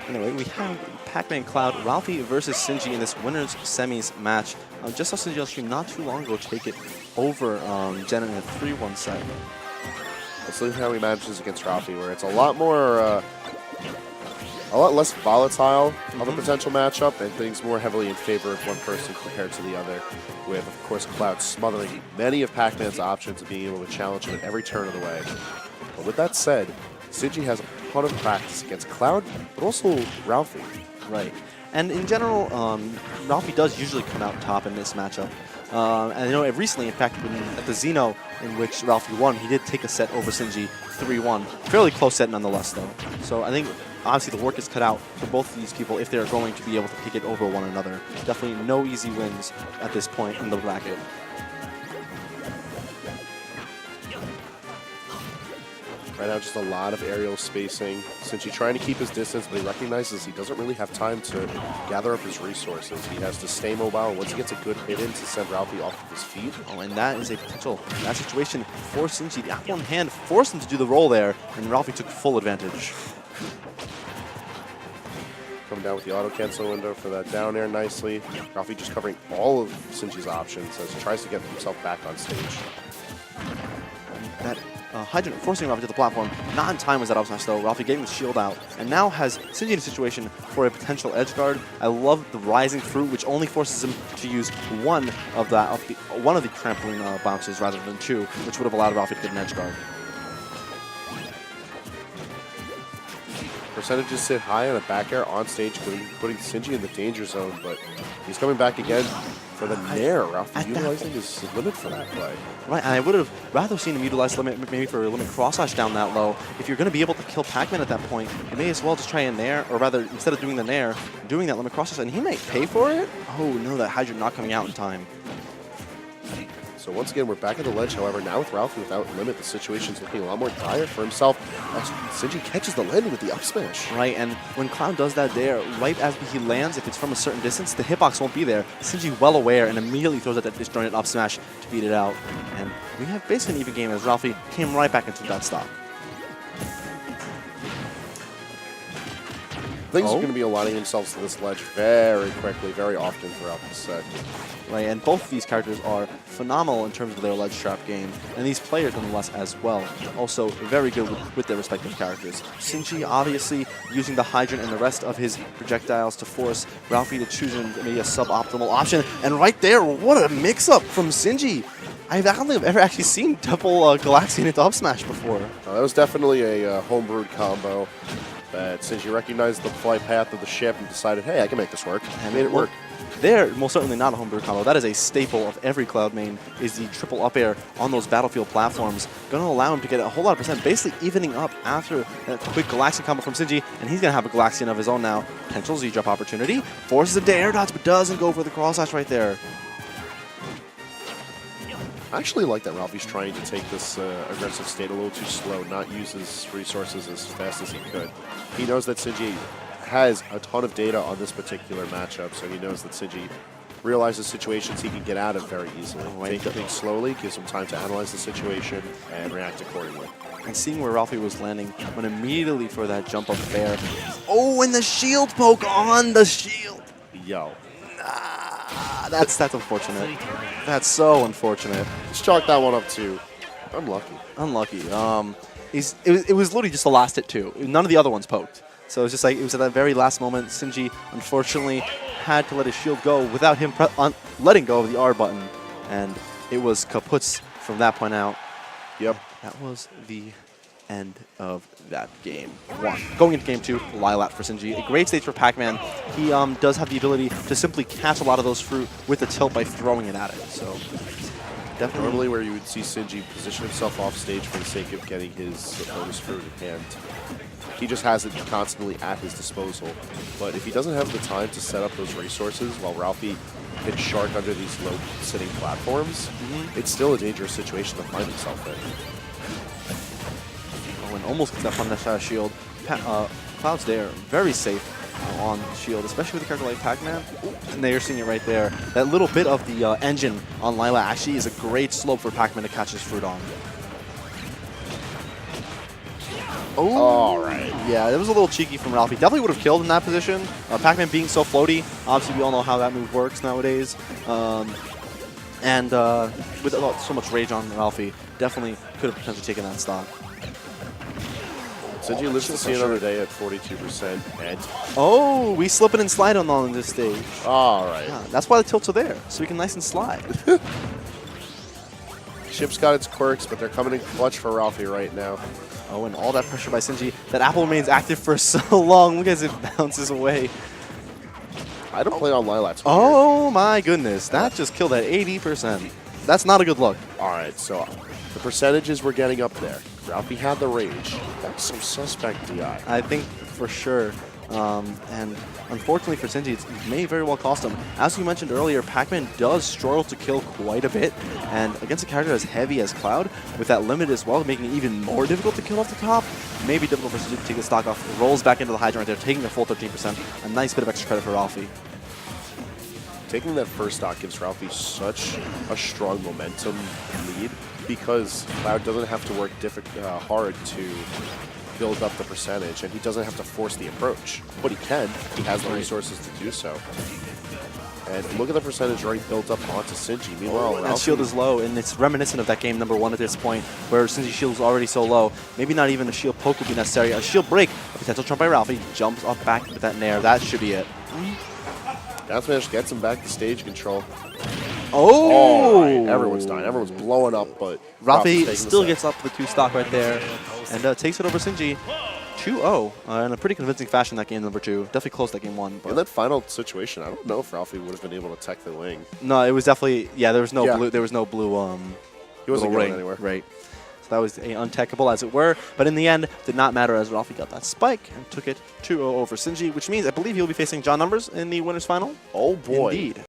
Anyway, we have Pac-Man Cloud, Ralphie versus Sinji in this winner's semis match. Just saw Sinji on stream not too long ago take it over Jen in a 3-1 set. Let's look at how he manages against Ralphie, where it's a lot more, a lot less volatile of a potential matchup, and things more heavily in favor of one person compared to the other, with, of course, Cloud smothering many of Pac-Man's options and being able to challenge him at every turn of the way. But with that said, Sinji has a ton of practice against Cloud, but also Ralphie. Right. And in general, Ralphie does usually come out top in this matchup. And I know recently, in fact, at the Xeno, in which Ralphie won, he did take a set over Sinji 3-1. Fairly close set nonetheless, though. So I think, obviously, the work is cut out for both of these people if they're going to be able to pick it over one another. Definitely no easy wins at this point in the bracket. Right now, just a lot of aerial spacing. Sinji trying to keep his distance, but he recognizes he doesn't really have time to gather up his resources. He has to stay mobile. Once he gets a good hit in to send Ralphie off of his feet. Oh, and that is a potential that situation for Sinji. The up one hand forced him to do the roll there, and Ralphie took full advantage. Coming down with the auto cancel window for that down air nicely. Ralphie just covering all of Sinji's options as he tries to get himself back on stage. That Hydrant forcing Ralphie to the platform. Not in time was that up smash though. Ralphie getting the shield out, and now has Sinji in a situation for a potential edge guard. I love the rising fruit, which only forces him to use one of the trampoline bounces rather than two, which would have allowed Ralphie to get an edge guard. Percentages sit high on a back air on stage, putting Sinji in the danger zone, but he's coming back again for the nair. Ralphie utilizing his limit for that play. Right, and I would have rather seen him utilize limit maybe for a limit cross slash down that low. If you're going to be able to kill Pac-Man at that point, you may as well just try a nair, or rather, instead of doing the nair, doing that limit cross slash, and he might pay for it. Oh no, that Hydrant not coming out in time. So once again, we're back at the ledge. However, now with Ralphie without limit, the situation's looking a lot more dire for himself as Sinji catches the landing with the up smash. Right, and when Cloud does that there, right as he lands, if it's from a certain distance, the hitbox won't be there. Sinji well aware and immediately throws out that disjointed up smash to beat it out. And we have basically an even game as Ralphie came right back into that stock. Things are going to be aligning themselves to this ledge very quickly, very often throughout this set. Right, and both of these characters are phenomenal in terms of their ledge trap game, and these players nonetheless as well, also very good with their respective characters. Sinji obviously using the Hydrant and the rest of his projectiles to force Ralphie to choose maybe a suboptimal option, and right there, what a mix-up from Sinji! I don't think I've ever actually seen double Galaxian into up smash before. That was definitely a homebrewed combo that Sinji recognized the flight path of the ship and decided, hey, I can make this work, and made it work. They're most certainly not a homebrew combo. That is a staple of every Cloud main, is the triple up air on those battlefield platforms. Going to allow him to get a whole lot of percent, basically evening up after that quick Galaxian combo from Sinji, and he's going to have a Galaxian of his own now. Potential Z-drop opportunity. Forces him to air dodge, but doesn't go for the cross slash right there. I actually like that Ralphie's trying to take this aggressive state a little too slow, not use his resources as fast as he could. He knows that Sinji has a ton of data on this particular matchup, so he knows that Sinji realizes situations he can get out of very easily. Take things slowly, gives him time to analyze the situation and react accordingly. And seeing where Ralphie was landing, went immediately for that jump up there. Oh, and the shield poke on the shield. Yo. That's unfortunate. That's so unfortunate. Just chalk that one up to unlucky. Unlucky. It was literally just the last hit too. None of the other ones poked. So it was just like, it was at that very last moment, Sinji unfortunately had to let his shield go without him letting go of the R button. And it was kaputs from that point out. Yep. That was the end of that game one. Going into game two, Lilat for Sinji. A great stage for Pac-Man. He does have the ability to simply catch a lot of those fruit with the tilt by throwing it at it. So definitely. Normally where you would see Sinji position himself off stage for the sake of getting his bonus fruit in hand, he just has it constantly at his disposal. But if he doesn't have the time to set up those resources while Ralphie hits shark under these low-sitting platforms, it's still a dangerous situation to find himself in. Oh, and almost gets that punish shield. Cloud's there, very safe on shield, especially with a character like Pac-Man. And there you're seeing it right there. That little bit of the engine on Lilat actually is a great slope for Pac-Man to catch his fruit on. Oh, all right. Yeah, it was a little cheeky from Ralphie. Definitely would have killed in that position. Pac-Man being so floaty, obviously we all know how that move works nowadays. And with so much rage on Ralphie, definitely could have potentially taken that stock. Sinji lives to see another day at 42%. And Oh, we slipping and sliding on this stage. all right. Yeah, that's why the tilts are there, so we can nice and slide. Chip's got its quirks, but they're coming in clutch for Ralphie right now. Oh, and all that pressure by Sinji. That apple remains active for so long. Look as it bounces away. I don't play on Lilacs. Oh my goodness, that just killed at 80%. That's not a good look. All right, so the percentages we're getting up there. Ralphie had the rage. That's some suspect DI. I think for sure. And unfortunately for Sinji, it may very well cost him. As you mentioned earlier, Pac-Man does struggle to kill quite a bit, and against a character as heavy as Cloud, with that limit as well, making it even more difficult to kill off the top, may be difficult for Sinji to take the stock off. Rolls back into the hydrant right there, taking the full 13%. A nice bit of extra credit for Ralphie. Taking that first stock gives Ralphie such a strong momentum lead because Cloud doesn't have to work hard to build up the percentage, and he doesn't have to force the approach. But he can. He has the resources to do so. And look at the percentage already built up onto Sinji. Meanwhile, That shield is low, and it's reminiscent of that game #1 at this point, where Sinji's shield is already so low. Maybe not even a shield poke would be necessary. A shield break, a potential trump by Ralphie, jumps off back with that nair. That should be it. Down smash gets him back to stage control. Oh! All right. Everyone's dying. Everyone's blowing up, but Ralphie still gets up for the 2 stock right there, and takes it over Sinji. 2-0 in a pretty convincing fashion that game #2. Definitely close that game 1. But in that final situation, I don't know if Ralphie would have been able to tech the wing. no, it was definitely there was no blue. There was no blue. He wasn't going ring, anywhere. right? So that was untechable as it were. But in the end, did not matter as Ralphie got that spike and took it 2-0 over Sinji, which means I believe he'll be facing John Numbers in the winners final. Oh boy! Indeed.